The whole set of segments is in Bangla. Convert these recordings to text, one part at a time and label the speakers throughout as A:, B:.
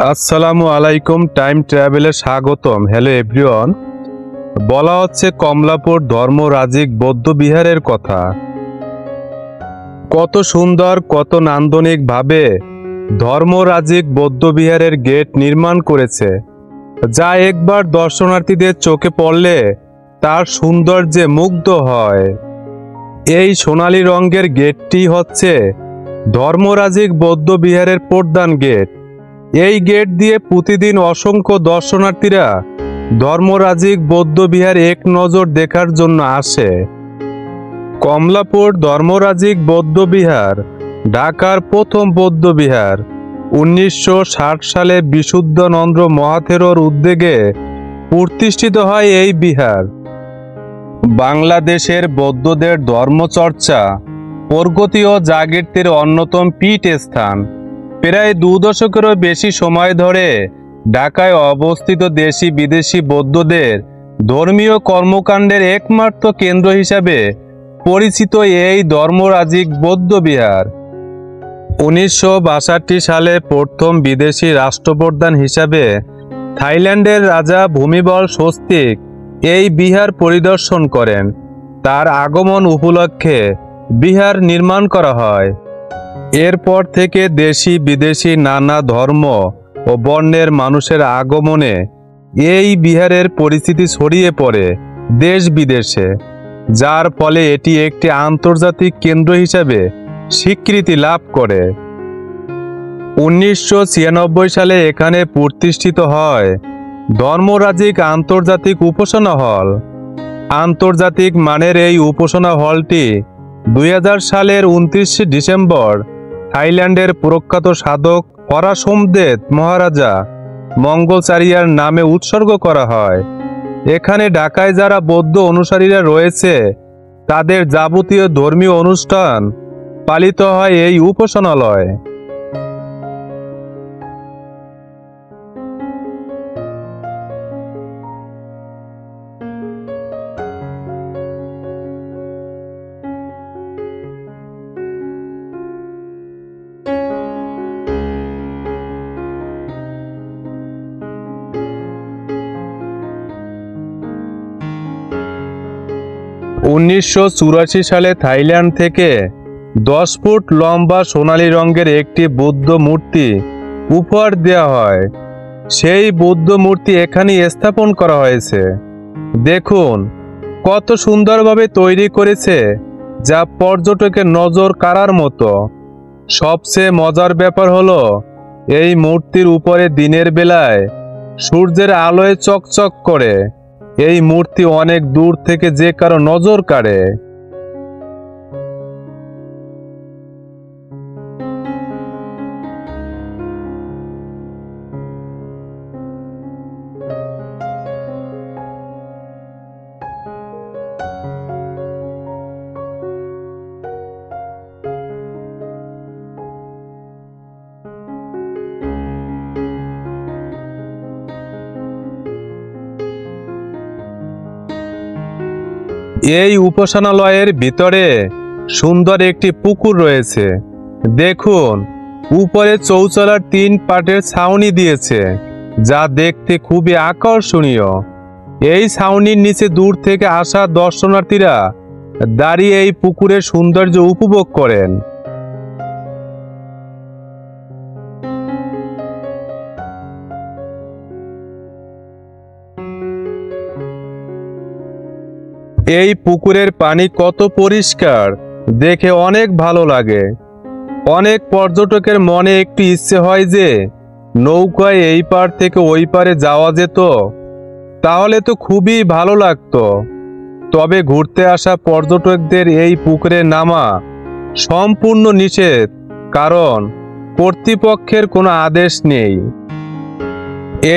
A: আসসালামু আলাইকুম। টাইম ট্রাভেলে স্বাগতম। Hello everyone. বলা হচ্ছে কমলাপুর ধর্মরাজিক বৌদ্ধ বিহারের কথা। কত সুন্দর, কত নান্দনিক ভাবে ধর্মরাজিক বৌদ্ধ বিহারের গেট নির্মাণ করেছে, যা একবার দর্শনার্থীদের চোখে পড়লে তার সৌন্দর্যে মুগ্ধ হয়। এই সোনালী রঙের গেটটি হচ্ছে ধর্মরাজিক বৌদ্ধ বিহারের প্রধান গেট। এই গেট দিয়ে প্রতিদিন অসংখ্য দর্শনার্থীরা ধর্মরাজিক বৌদ্ধ বিহার এক নজর দেখার জন্য আসে। কমলাপুর ধর্মরাজিক বৌদ্ধ বিহার ঢাকার প্রথম বৌদ্ধ বিহার। 1960 সালে বিশুদ্ধানন্দ মহাথেরোর উদ্যোগে প্রতিষ্ঠিত হয় এই বিহার। বাংলাদেশের বৌদ্ধদের ধর্মচর্চা, প্রগতি ও জাগৃতির অন্যতম পীঠস্থান। প্রায় 2 দশকেরও বেশি সময় ধরে ঢাকায় অবস্থিত দেশি বিদেশি বৌদ্ধদের ধর্মীয় কর্মকাণ্ডের একমাত্র কেন্দ্র হিসাবে পরিচিত এই ধর্মরাজিক বৌদ্ধ বিহার। 1962 সালে প্রথম বিদেশি রাষ্ট্রপ্রধান হিসাবে থাইল্যান্ডের রাজা ভূমিবল স্বস্তিক এই বিহার পরিদর্শন করেন। তার আগমন উপলক্ষে বিহার নির্মাণ করা হয়। এরপর থেকে দেশি বিদেশি নানা ধর্ম ও বর্ণের মানুষের আগমনে এই বিহারের পরিচিতি ছড়িয়ে পড়ে দেশ বিদেশে, যার ফলে এটি একটি আন্তর্জাতিক কেন্দ্র হিসাবে স্বীকৃতি লাভ করে। 1996 সালে এখানে প্রতিষ্ঠিত হয় ধর্মরাজিক আন্তর্জাতিক উপাসনা হল। আন্তর্জাতিক মানের এই উপাসনা হলটি 2000 সালের 29 ডিসেম্বর থাইল্যান্ডের প্রখ্যাত সাধক পরাশমদেব মহারাজা মঙ্গলচারিয়ার নামে উৎসর্গ করা হয়। এখানে ঢাকায় যারা বৌদ্ধ অনুসারীরা রয়েছে তাদের যাবতীয় ধর্মীয় অনুষ্ঠান পালিত হয় এই উপাসনালয়ে। উনিশশো 1984 সালে থাইল্যান্ড থেকে 10 ফুট লম্বা সোনালী রঙের একটি বৌদ্ধ মূর্তি উপহার দেওয়া হয়। সেই বৌদ্ধ মূর্তি এখানে স্থাপন করা হয়েছে। দেখুন কত সুন্দরভাবে তৈরি করেছে, যা পর্যটকের নজর কাড়ার মতো। সবচেয়ে মজার ব্যাপার হলো এই মূর্তির উপরে দিনের বেলায় সূর্যের আলোয় চকচক করে। এই মূর্তি অনেক দূর থেকে যে কারো নজর কাড়ে। এই উপাসনালয়ের ভিতরে সুন্দর একটি পুকুর রয়েছে। দেখুন উপরে চৌচালার 3 পাটের ছাউনি দিয়েছে, যা দেখতে খুবই আকর্ষণীয়। এই ছাউনির নিচে দূর থেকে আসা দর্শনার্থীরা দাঁড়িয়ে এই পুকুরের সৌন্দর্য উপভোগ করেন। এই পুকুরের পানি কত পরিষ্কার, দেখে অনেক ভালো লাগে। অনেক পর্যটকের মনে একটু ইচ্ছে হয় যে নৌকায় এই পার থেকে ওই পারে যাওয়া যেত, তাহলে তো খুবই ভালো লাগতো। তবে ঘুরতে আসা পর্যটকদের এই পুকুরে নামা সম্পূর্ণ নিষেধ, কারণ কর্তৃপক্ষের কোনো আদেশ নেই।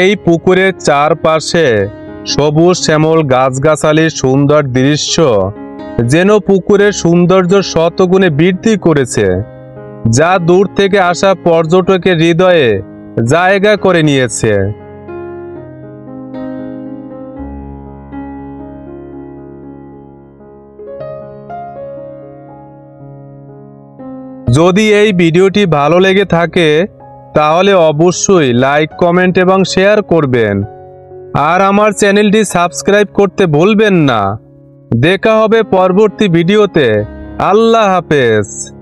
A: এই পুকুরের চারপাশে সবুজ শ্যামল গাছগাছালির সুন্দর দৃশ্য যেন পুকুরের সৌন্দর্য শতগুণে বৃদ্ধি করেছে, যা দূর থেকে আসা পর্যটকের হৃদয়ে জায়গা করে নিয়েছে। যদি এই ভিডিওটি ভালো লেগে থাকে তাহলে অবশ্যই লাইক, কমেন্ট এবং শেয়ার করবেন। আর আমার চ্যানেলটি সাবস্ক্রাইব করতে ভুলবেন না। দেখা হবে পরবর্তী ভিডিওতে। আল্লাহ হাফেজ।